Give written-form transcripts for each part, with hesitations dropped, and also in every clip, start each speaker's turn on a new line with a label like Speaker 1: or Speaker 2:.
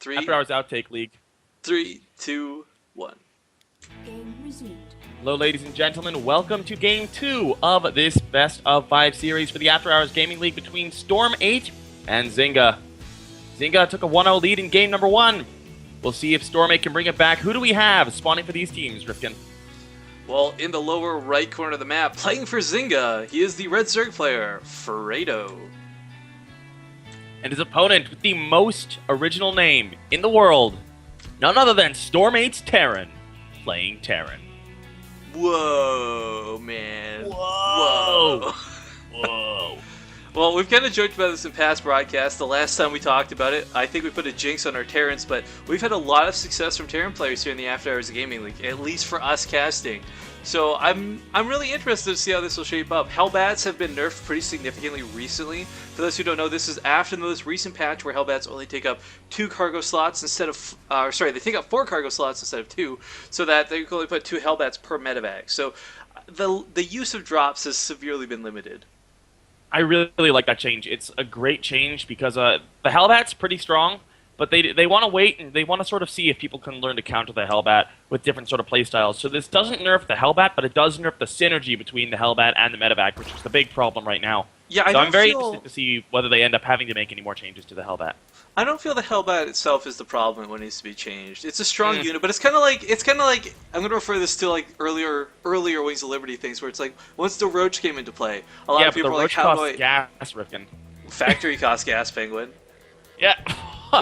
Speaker 1: After Hours Outtake League.
Speaker 2: 3, 2, 1.
Speaker 3: Game resumed.
Speaker 1: Hello, ladies and gentlemen. Welcome to Game 2 of this Best of 5 series for the After Hours Gaming League between Storm8 and Zynga. Zynga took a 1-0 lead in game number 1. We'll see if Storm8 can bring it back. Who do we have spawning for these teams, Rifkin?
Speaker 2: Well, in the lower right corner of the map, playing for Zynga, he is the Red Zerg player, Fredo.
Speaker 1: And his opponent with the most original name in the world, none other than Storm8's Terran, playing Terran.
Speaker 2: Whoa, man.
Speaker 1: Whoa. Whoa.
Speaker 2: Well, we've kind of joked about this in past broadcasts. The last time we talked about it, I think we put a jinx on our Terrans, but we've had a lot of success from Terran players here in the After Hours Gaming League, at least for us casting. So I'm really interested to see how this will shape up. Hellbats have been nerfed pretty significantly recently. For those who don't know, this is after the most recent patch where Hellbats only take up 2 cargo slots instead of, they take up 4 cargo slots instead of 2, so that they can only put 2 Hellbats per medevac. So the use of drops has severely been limited.
Speaker 1: I really like that change. It's a great change because the Hellbat's pretty strong, but they want to wait and they want to sort of see if people can learn to counter the Hellbat with different sort of playstyles. So this doesn't nerf the Hellbat, but it does nerf the synergy between the Hellbat and the medevac, which is the big problem right now.
Speaker 2: Yeah,
Speaker 1: I'm very interested to see whether they end up having to make any more changes to the Hellbat.
Speaker 2: I don't feel the Hellbat itself is the problem and what needs to be changed. It's a strong unit, but it's kind of like I'm going to refer this to like earlier Wings of Liberty things where it's like once the Roach came into play, a lot of people were like, how do I...
Speaker 1: gas, Rifkin.
Speaker 2: Factory cost gas, Pengwin.
Speaker 1: Yeah.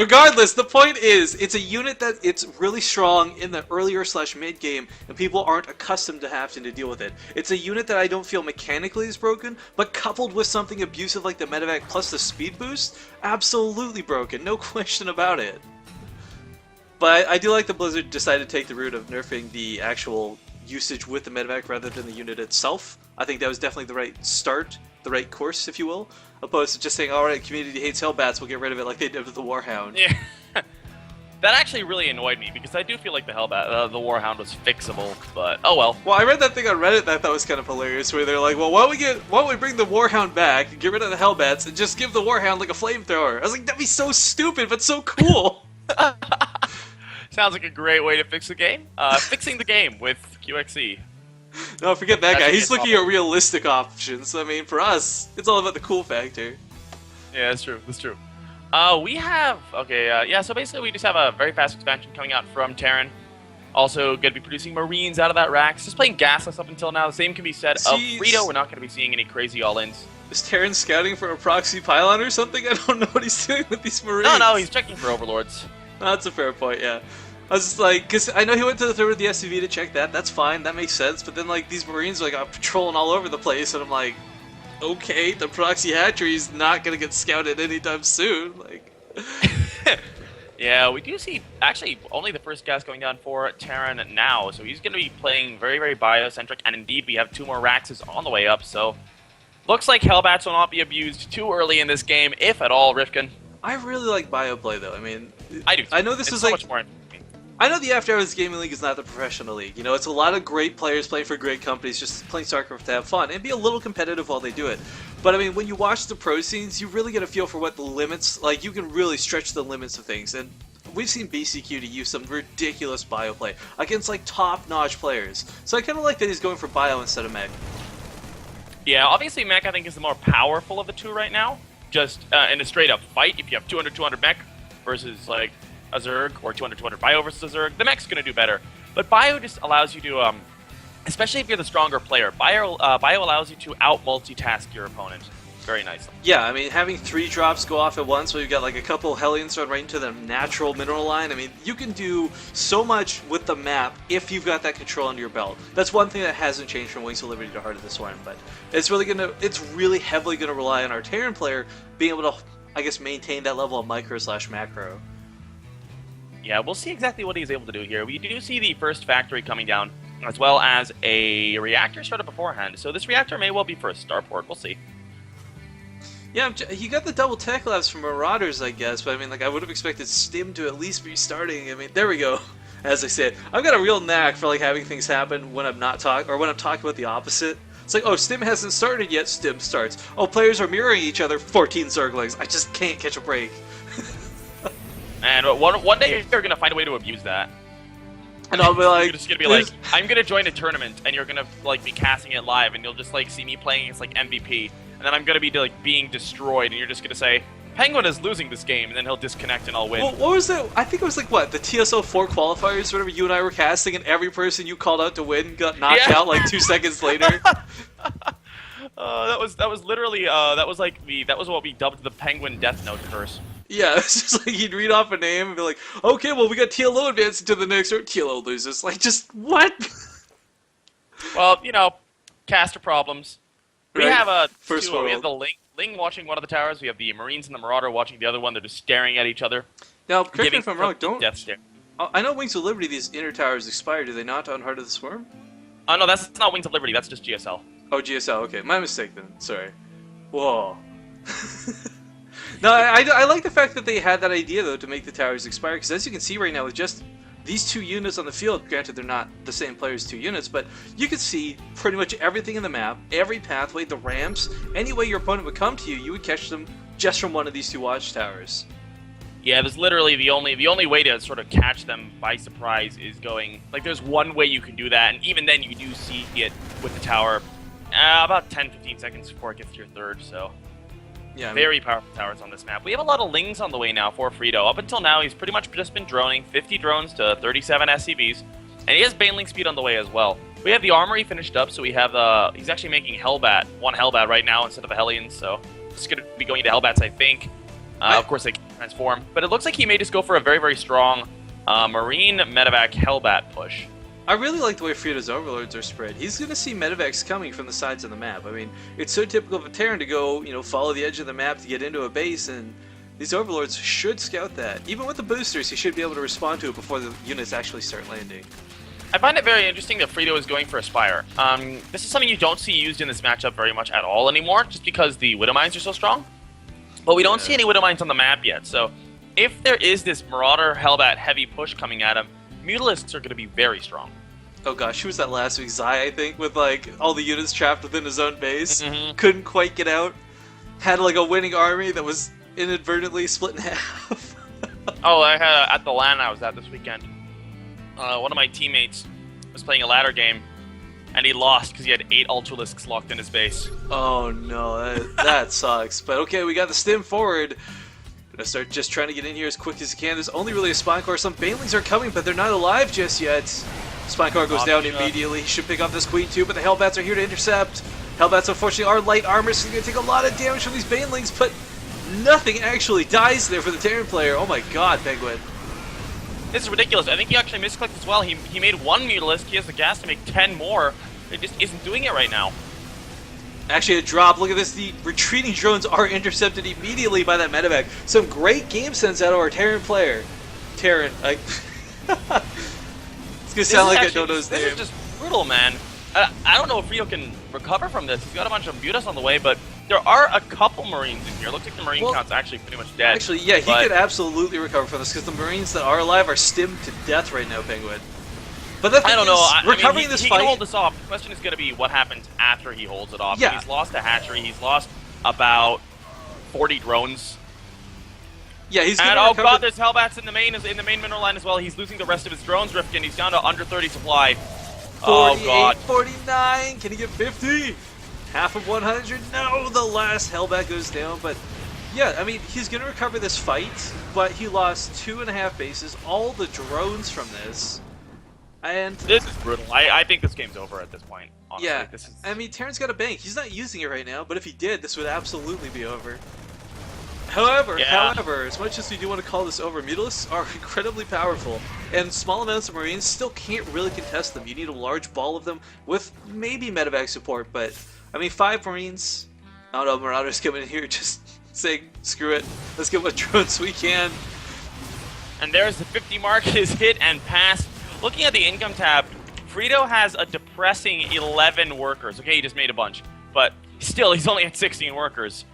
Speaker 2: Regardless, the point is, it's a unit that it's really strong in the earlier/mid game, and people aren't accustomed to having to deal with it. It's a unit that I don't feel mechanically is broken, but coupled with something abusive like the medevac plus the speed boost, absolutely broken, no question about it. But I do like that Blizzard decided to take the route of nerfing the actual usage with the medevac rather than the unit itself. I think that was definitely the right start, the right course, if you will. Opposed to just saying, alright, community hates Hellbats, we'll get rid of it like they did with the Warhound.
Speaker 1: Yeah. That actually really annoyed me, because I do feel like the Hellbat, the Warhound was fixable, but oh well.
Speaker 2: Well, I read that thing on Reddit that I thought was kind of hilarious, where they're like, well, why don't we bring the Warhound back, and get rid of the Hellbats, and just give the Warhound like a flamethrower? I was like, that'd be so stupid, but so cool!
Speaker 1: Sounds like a great way to fix the game. Fixing the game with QXE.
Speaker 2: No, forget that guy. He's looking at realistic options. I mean, for us, it's all about the cool factor.
Speaker 1: Yeah, that's true. That's true. We have... Okay, yeah, so basically we just have a very fast expansion coming out from Terran. Also going to be producing Marines out of that Rax. Just playing gasless up until now. The same can be said of Fredo. We're not going to be seeing any crazy all-ins.
Speaker 2: Is Terran scouting for a proxy pylon or something? I don't know what he's doing with these Marines.
Speaker 1: No, he's checking for Overlords.
Speaker 2: That's a fair point, yeah. I was just like, because I know he went to the third with the SCV to check that. That's fine, that makes sense. But then, like, these Marines are like patrolling all over the place, and I'm like, okay, the proxy hatchery's not gonna get scouted anytime soon. Like,
Speaker 1: yeah, we do see actually only the first gas going down for Terran now, so he's gonna be playing very, very biocentric, and indeed we have 2 more Raxes on the way up. So looks like Hellbats will not be abused too early in this game, if at all. Rifkin.
Speaker 2: I really like bioplay though. I mean,
Speaker 1: I do.
Speaker 2: I know this is
Speaker 1: so
Speaker 2: like.
Speaker 1: Much more.
Speaker 2: I know the After Hours Gaming League is not the professional league. You know, it's a lot of great players playing for great companies, just playing StarCraft to have fun and be a little competitive while they do it. But I mean, when you watch the pro scenes, you really get a feel for what the limits, like you can really stretch the limits of things. And we've seen BCQ to use some ridiculous bioplay against like top-notch players. So I kind of like that he's going for bio instead of mech.
Speaker 1: Yeah, obviously mech I think is the more powerful of the two right now. Just in a straight-up fight, if you have 200-200 mech versus like a Zerg, or 200-200 Bio versus a Zerg, the mech's going to do better. But Bio just allows you to, especially if you're the stronger player, Bio allows you to out-multitask your opponent very nicely.
Speaker 2: Yeah, I mean, having 3 drops go off at once, where you've got like a couple Hellions run right into the natural mineral line, I mean, you can do so much with the map if you've got that control under your belt. That's one thing that hasn't changed from Wings of Liberty to Heart of the Swarm, but it's really heavily going to rely on our Terran player being able to, I guess, maintain that level of micro/macro.
Speaker 1: Yeah, we'll see exactly what he's able to do here. We do see the first factory coming down, as well as a reactor started beforehand. So this reactor may well be for a starport. We'll see.
Speaker 2: Yeah, he got the double tech labs from Marauders, I guess, but I mean, like, I would have expected Stim to at least be starting. I mean, there we go. As I said, I've got a real knack for like having things happen when I'm not talking, or when I'm talking about the opposite. It's like, oh, Stim hasn't started yet, Stim starts. Oh, players are mirroring each other, 14 Zerglings. I just can't catch a break.
Speaker 1: And one day you're gonna find a way to abuse that.
Speaker 2: And I'll be like,
Speaker 1: You're just gonna be like, I'm gonna join a tournament, and you're gonna like be casting it live, and you'll just like see me playing as like MVP, and then I'm gonna be like being destroyed, and you're just gonna say, Pengwin is losing this game, and then he'll disconnect and I'll win.
Speaker 2: well, what was that? I think it was like what, the TSO4 qualifiers, whatever. You and I were casting, and every person you called out to win got knocked out like 2 seconds later.
Speaker 1: That was literally that was what we dubbed the Pengwin Death Note curse.
Speaker 2: Yeah, it's just like he'd read off a name and be like, okay, well, we got TLO advancing to the next round. TLO loses. Like, just what?
Speaker 1: Well, you know, caster problems. We
Speaker 2: Right.
Speaker 1: have
Speaker 2: First
Speaker 1: we have
Speaker 2: world.
Speaker 1: the Ling watching one of the towers. We have the Marines and the Marauder watching the other one. They're just staring at each other.
Speaker 2: Now, correct me
Speaker 1: giving
Speaker 2: if I'm wrong, don't...
Speaker 1: death stare.
Speaker 2: I know Wings of Liberty, these inner towers expire, do they not, on Heart of the Swarm?
Speaker 1: Oh no, that's not Wings of Liberty. That's just GSL.
Speaker 2: Oh, GSL, okay. My mistake then. Sorry. Whoa. No, I like the fact that they had that idea, though, to make the towers expire, because as you can see right now, with just these two units on the field, granted they're not the same players' two units, but you can see pretty much everything in the map, every pathway, the ramps, any way your opponent would come to you, you would catch them just from one of these two watchtowers.
Speaker 1: Yeah, there's literally the only way to sort of catch them by surprise is going like there's one way you can do that, and even then you do see it with the tower about 10-15 seconds before it gets to your third. So
Speaker 2: Yeah,
Speaker 1: very powerful towers on this map. We have a lot of Lings on the way now for Frito. Up until now, he's pretty much just been droning 50 drones to 37 SCVs, and he has Baneling speed on the way as well. We have the armory finished up, so we have he's actually making Hellbat, one Hellbat right now instead of a Hellions, so it's going to be going to Hellbats, I think. Of course, they can transform, but it looks like he may just go for a very, very strong Marine Medevac Hellbat push.
Speaker 2: I really like the way Frito's overlords are spread. He's going to see medevacs coming from the sides of the map. I mean, it's so typical of a Terran to go, follow the edge of the map to get into a base, and these overlords should scout that. Even with the boosters, he should be able to respond to it before the units actually start landing.
Speaker 1: I find it very interesting that Frito is going for a Spire. This is something you don't see used in this matchup very much at all anymore, just because the Widow Mines are so strong. But we don't see any Widow Mines on the map yet, so if there is this Marauder Hellbat heavy push coming at him, Mutalisks are going to be very strong.
Speaker 2: Oh gosh, who was that last week? Zai, I think, with like all the units trapped within his own base.
Speaker 1: Mhm.
Speaker 2: Couldn't quite get out. Had like a winning army that was inadvertently split in half.
Speaker 1: Oh, I had at the LAN I was at this weekend. One of my teammates was playing a ladder game, and he lost because he had 8 Ultralisks locked in his base.
Speaker 2: Oh no, that sucks. But okay, we got the stim forward. Gonna start just trying to get in here as quick as you can. There's only really a Spine Core. Some Banelings are coming, but they're not alive just yet. Spine Core goes down immediately. He should pick up this Queen too, but the Hellbats are here to intercept. Hellbats, unfortunately, are light armor, so they're gonna take a lot of damage from these Banelings, but nothing actually dies there for the Terran player. Oh my god, Pengwin.
Speaker 1: This is ridiculous. I think he actually misclicked as well. He made 1 Mutalisk. He has the gas to make 10 more. It just isn't doing it right now.
Speaker 2: Actually, a drop. Look at this. The retreating drones are intercepted immediately by that medevac. Some great game sense out of our Terran player. Terran. It's gonna sound like I don't know his name.
Speaker 1: This is just brutal, man. I don't know if Rio can recover from this. He's got a bunch of Mutas on the way, but there are a couple Marines in here. Looks like the Marine count's actually pretty much dead.
Speaker 2: Actually, yeah, he could absolutely recover from this because the Marines that are alive are stimmed to death right now, Pengwin. But the thing
Speaker 1: I don't know.
Speaker 2: recovering this
Speaker 1: he
Speaker 2: fight.
Speaker 1: Can hold this off. The question is going to be what happens after he holds it off.
Speaker 2: Yeah.
Speaker 1: He's lost a hatchery. He's lost about 40 drones.
Speaker 2: Yeah, he's
Speaker 1: And
Speaker 2: gonna
Speaker 1: oh
Speaker 2: recover.
Speaker 1: god, there's Hellbats in the main mineral line as well. He's losing the rest of his drones, Rifkin. He's down to under 30 supply.
Speaker 2: 48,
Speaker 1: Oh god.
Speaker 2: 49. Can he get 50? Half of 100? No, the last Hellbat goes down. But yeah, I mean, he's gonna recover this fight, but he lost 2.5 bases, all the drones from this. And
Speaker 1: This is brutal. I think this game's over at this point. Honestly.
Speaker 2: yeah,
Speaker 1: This is...
Speaker 2: I mean, Terran's got a bank. He's not using it right now, but if he did, this would absolutely be over. However, as much as we do want to call this over, Mutalisks are incredibly powerful, and small amounts of Marines still can't really contest them. You need a large ball of them with maybe medevac support, but I mean, 5 Marines. I don't know, Marauders coming in here just saying, screw it, let's get what drones we can.
Speaker 1: And there's the 50 mark is hit and passed. Looking at the income tab, Frito has a depressing 11 workers. Okay, he just made a bunch, but still, he's only at 16 workers.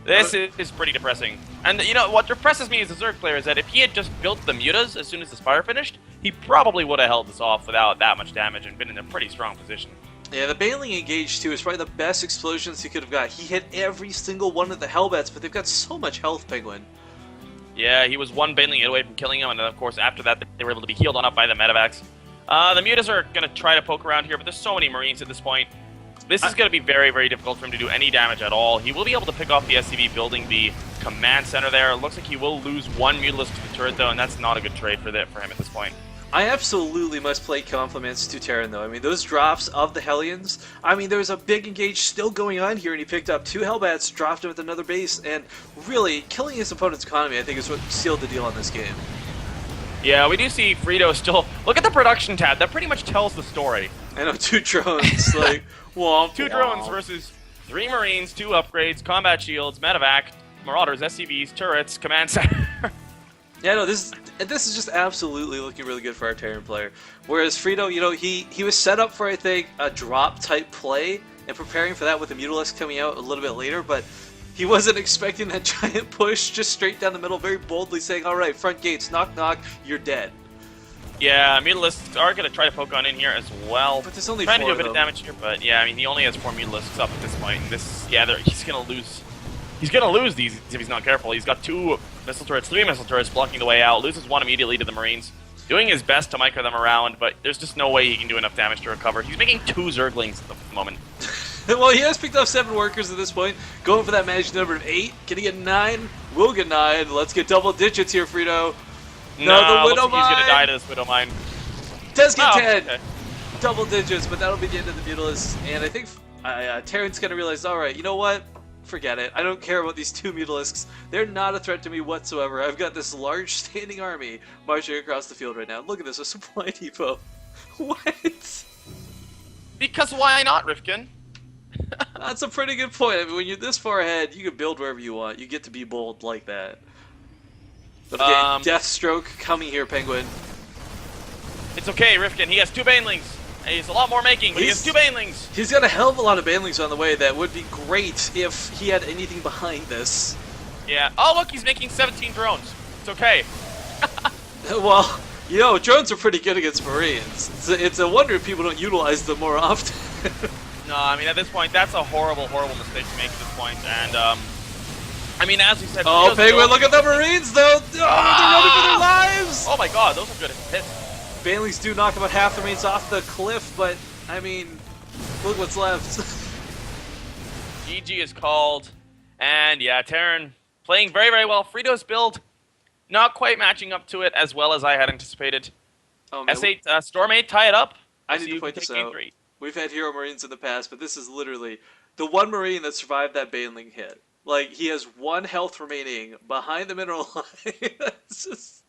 Speaker 1: This is pretty depressing. And you know, what depresses me as a Zerg player is that if he had just built the Mutas as soon as the Spire finished, he probably would have held this off without that much damage and been in a pretty strong position.
Speaker 2: Yeah, the Baneling engage too is probably the best explosions he could have got. He hit every single one of the Hellbats, but they've got so much health, Pengwin.
Speaker 1: Yeah, he was one Baneling away from killing him, and then of course after that they were able to be healed on up by the medevacs. The Mutas are going to try to poke around here, but there's so many Marines at this point. This is going to be very, very difficult for him to do any damage at all. He will be able to pick off the SCV building the command center there. It looks like he will lose one Mutalisk to the turret though, and that's not a good trade for him at this point.
Speaker 2: I absolutely must play compliments to Terran, though. I mean, those drops of the Hellions, I mean, there's a big engage still going on here, and he picked up 2 Hellbats, dropped him with another base, and really, killing his opponent's economy, I think, is what sealed the deal on this game.
Speaker 1: Yeah, we do see Frito still... Look at the production tab. That pretty much tells the story.
Speaker 2: I know, 2 drones, like, womp,
Speaker 1: 2 drones versus 3 Marines, 2 upgrades, combat shields, medevac, marauders, SCVs, turrets, command center.
Speaker 2: Yeah, no, this is just absolutely looking really good for our Terran player. Whereas Frito, you know, he was set up for, I think, a drop-type play, and preparing for that with the Mutalisk coming out a little bit later, but he wasn't expecting that giant push just straight down the middle, very boldly saying, alright, front gates, knock knock, you're dead.
Speaker 1: Yeah, Mutalisks are going to try to poke on in here as well.
Speaker 2: But there's only
Speaker 1: trying
Speaker 2: 4
Speaker 1: to do a bit
Speaker 2: of
Speaker 1: of
Speaker 2: them.
Speaker 1: damage here, but yeah, I mean, he only has 4 Mutalisks up at this point. He's going to lose. He's going to lose these if he's not careful. He's got 2 missile turrets, 3 missile turrets blocking the way out, loses 1 immediately to the Marines. Doing his best to micro them around, but there's just no way he can do enough damage to recover. He's making 2 Zerglings at the moment.
Speaker 2: Well, he has picked up 7 workers at this point, going for that magic number of 8. Can he get 9? Will get 9. Let's get double digits here, Frito. No, the Widow
Speaker 1: looks like he's going to die
Speaker 2: Mine
Speaker 1: to this Widow Mine.
Speaker 2: does get 10.
Speaker 1: Okay.
Speaker 2: Double digits, but that'll be the end of the Mutalisk. And I think Terran's going to realize, alright, you know what? Forget it. I don't care about these 2 Mutalisks. They're not a threat to me whatsoever. I've got this large standing army marching across the field right now. Look at this, a supply depot. What?
Speaker 1: Because why not, Rifkin?
Speaker 2: That's a pretty good point. I mean, when you're this far ahead, you can build wherever you want. You get to be bold like that. But again, Deathstroke coming here, Pengwin.
Speaker 1: It's okay, Rifkin. He has 2 Banelings. He's a lot more making, but he has 2 Banelings.
Speaker 2: He's got a hell of a lot of Banelings on the way that would be great if he had anything behind this.
Speaker 1: Yeah. Oh, look, he's making 17 drones. It's okay.
Speaker 2: Well, you know, drones are pretty good against Marines. It's a wonder if people don't utilize them more often.
Speaker 1: No, I mean, at this point, that's a horrible, horrible mistake to make at this point. And, I mean, as we said...
Speaker 2: Oh, Pengwin, look at the Marines, though! Oh, they're running for their lives!
Speaker 1: Oh my god, those are good hits.
Speaker 2: Banelings do knock about half the Marines off the cliff, but, I mean, look what's left.
Speaker 1: GG is called. And, yeah, Terran playing very, very well. Frito's build not quite matching up to it as well as I had anticipated.
Speaker 2: Oh, man.
Speaker 1: S8, Storm8 tie it up.
Speaker 2: I need to point this out. We've had Hero Marines in the past, but this is literally the one Marine that survived that Baneling hit. Like, he has 1 health remaining behind the mineral line. It's just...